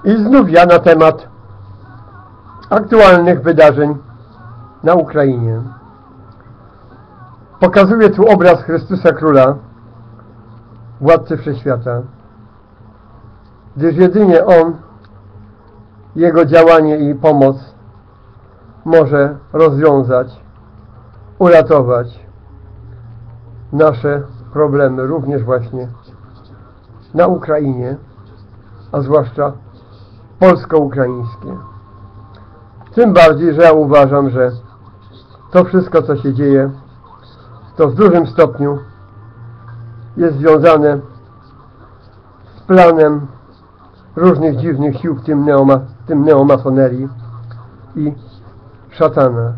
I znów ja na temat aktualnych wydarzeń na Ukrainie. Pokazuję tu obraz Chrystusa Króla, Władcy Wszechświata, gdyż jedynie On, Jego działanie i pomoc może rozwiązać, uratować nasze problemy, również właśnie na Ukrainie, a zwłaszcza polsko-ukraińskie. Tym bardziej, że ja uważam, że to wszystko, co się dzieje, to w dużym stopniu jest związane z planem różnych dziwnych sił, w tym neomasonerii i szatana.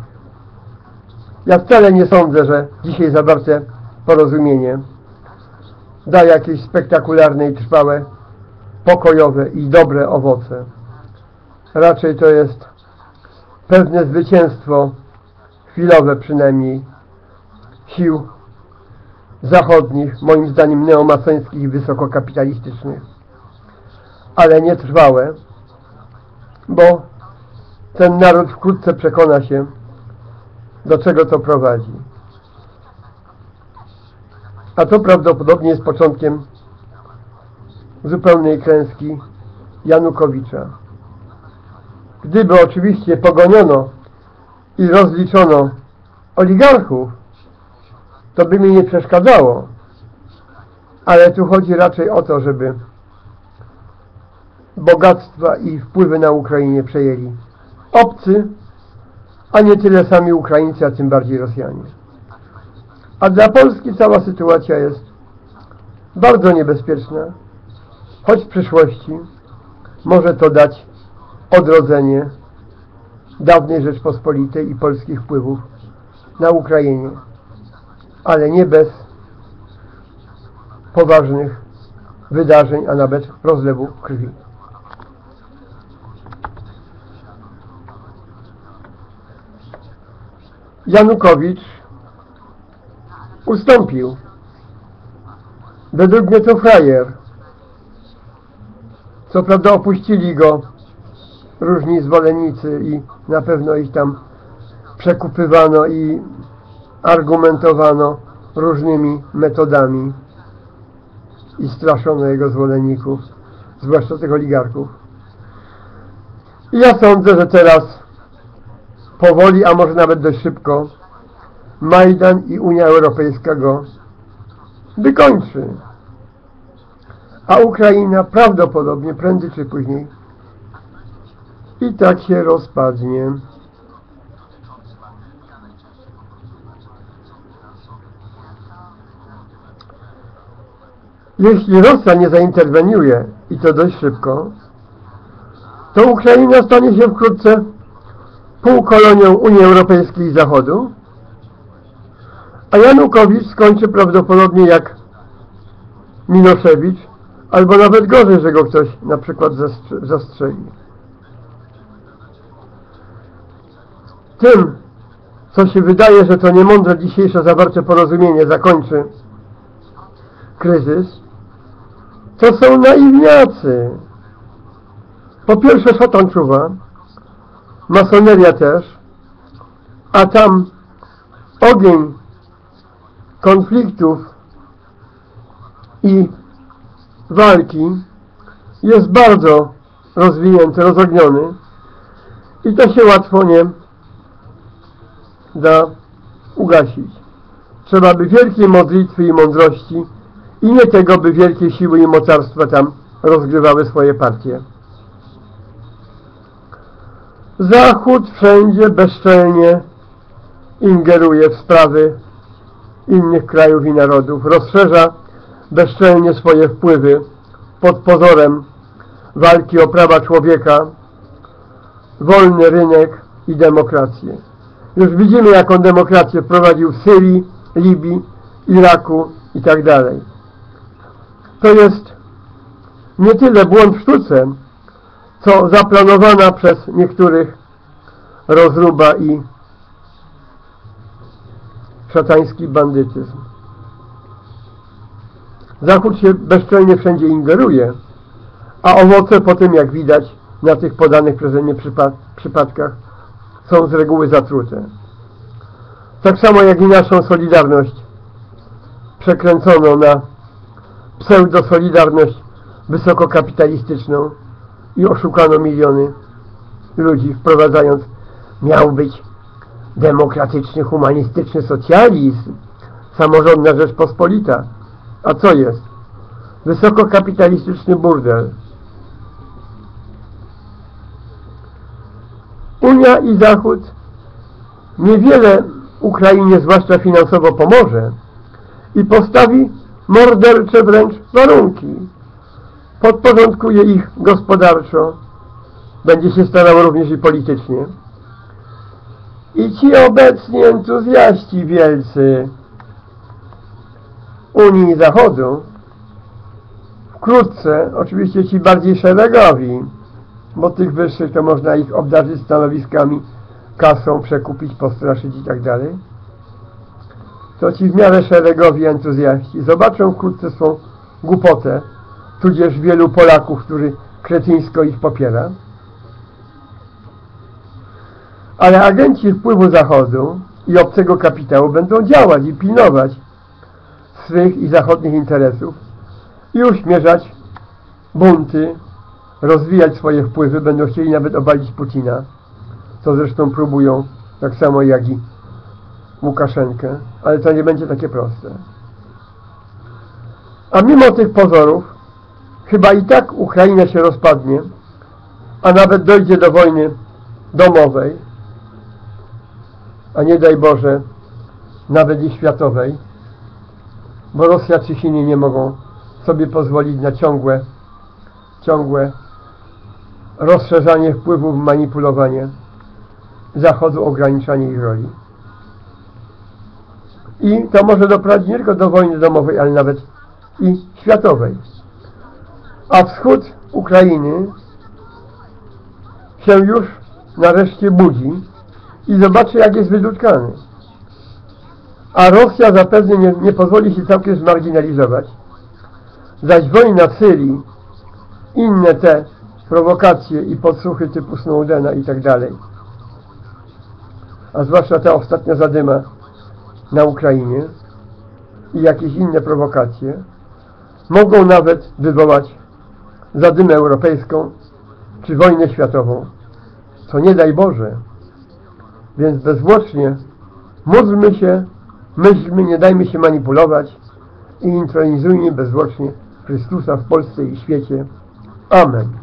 Ja wcale nie sądzę, że dzisiaj zawarte porozumienie da jakieś spektakularne i trwałe, pokojowe i dobre owoce. Raczej to jest pewne zwycięstwo, chwilowe przynajmniej, sił zachodnich, moim zdaniem neomasońskich i wysokokapitalistycznych, ale nietrwałe, bo ten naród wkrótce przekona się, do czego to prowadzi. A to prawdopodobnie jest początkiem zupełnej klęski Janukowicza. Gdyby oczywiście pogoniono i rozliczono oligarchów, to by mi nie przeszkadzało. Ale tu chodzi raczej o to, żeby bogactwa i wpływy na Ukrainie przejęli obcy, a nie tyle sami Ukraińcy, a tym bardziej Rosjanie. A dla Polski cała sytuacja jest bardzo niebezpieczna, choć w przyszłości może to dać odrodzenie dawnej Rzeczpospolitej i polskich wpływów na Ukrainie, ale nie bez poważnych wydarzeń, a nawet rozlewu krwi. Janukowicz ustąpił. Według mnie to frajer. Co prawda opuścili go różni zwolennicy i na pewno ich tam przekupywano i argumentowano różnymi metodami i straszono jego zwolenników, zwłaszcza tych oligarchów. I ja sądzę, że teraz powoli, a może nawet dość szybko, Majdan i Unia Europejska go wykończy. A Ukraina prawdopodobnie prędzej czy później i tak się rozpadnie. Jeśli Rosja nie zainterweniuje, i to dość szybko, to Ukraina stanie się wkrótce półkolonią Unii Europejskiej i Zachodu, a Janukowicz skończy prawdopodobnie jak Miloszewicz, albo nawet gorzej, że go ktoś na przykład zastrzeli. Tym, co się wydaje, że to niemądre dzisiejsze zawarte porozumienie zakończy kryzys, to są naiwniacy. Po pierwsze szatan czuwa, masoneria też, a tam ogień konfliktów i walki jest bardzo rozwinięty, rozogniony i to się łatwo nie da ugasić. Trzeba by wielkiej modlitwy i mądrości i nie tego, by wielkie siły i mocarstwa tam rozgrywały swoje partie. Zachód wszędzie bezczelnie ingeruje w sprawy innych krajów i narodów, rozszerza bezczelnie swoje wpływy pod pozorem walki o prawa człowieka, wolny rynek i demokrację. Już widzimy, jaką demokrację wprowadził w Syrii, Libii, Iraku i tak dalej. To jest nie tyle błąd w sztuce, co zaplanowana przez niektórych rozruba i szatański bandytyzm. Zachód się bezczelnie wszędzie ingeruje, a owoce po tym, jak widać na tych podanych przeze mnie przypadkach, są z reguły zatrute. Tak samo jak i naszą solidarność przekręcono na pseudosolidarność wysokokapitalistyczną i oszukano miliony ludzi, wprowadzając, miał być demokratyczny, humanistyczny socjalizm, samorządna Rzeczpospolita. A co jest? Wysokokapitalistyczny burdel. Unia i Zachód niewiele Ukrainie, zwłaszcza finansowo, pomoże i postawi mordercze wręcz warunki. Podporządkuje ich gospodarczo, będzie się starał również i politycznie. I ci obecni entuzjaści wielcy Unii i Zachodu wkrótce, oczywiście ci bardziej szeregowi, bo tych wyższych to można ich obdarzyć stanowiskami, kasą, przekupić, postraszyć i tak dalej, to ci w miarę szeregowi entuzjaści zobaczą wkrótce swą głupotę, tudzież wielu Polaków, którzy kretyńsko ich popiera. Ale agenci wpływu Zachodu i obcego kapitału będą działać i pilnować swych i zachodnich interesów i uśmierzać bunty, rozwijać swoje wpływy, będą chcieli nawet obalić Putina, co zresztą próbują tak samo jak i Łukaszenkę, ale to nie będzie takie proste. A mimo tych pozorów chyba i tak Ukraina się rozpadnie, a nawet dojdzie do wojny domowej, a nie daj Boże nawet i światowej, bo Rosja czy Chiny nie mogą sobie pozwolić na ciągłe rozszerzanie wpływów, manipulowanie Zachodu, ograniczanie ich roli. I to może doprowadzić nie tylko do wojny domowej, ale nawet i światowej. A wschód Ukrainy się już nareszcie budzi i zobaczy, jak jest wydłuczkany. A Rosja zapewne nie pozwoli się całkiem zmarginalizować. Zaś wojna w Syrii, inne te prowokacje i podsłuchy typu Snowdena i tak dalej, a zwłaszcza ta ostatnia zadyma na Ukrainie i jakieś inne prowokacje, mogą nawet wywołać zadymę europejską czy wojnę światową, co nie daj Boże. Więc bezzwłocznie módlmy się, myślmy, nie dajmy się manipulować i intronizujmy bezzwłocznie Chrystusa w Polsce i świecie. Amen.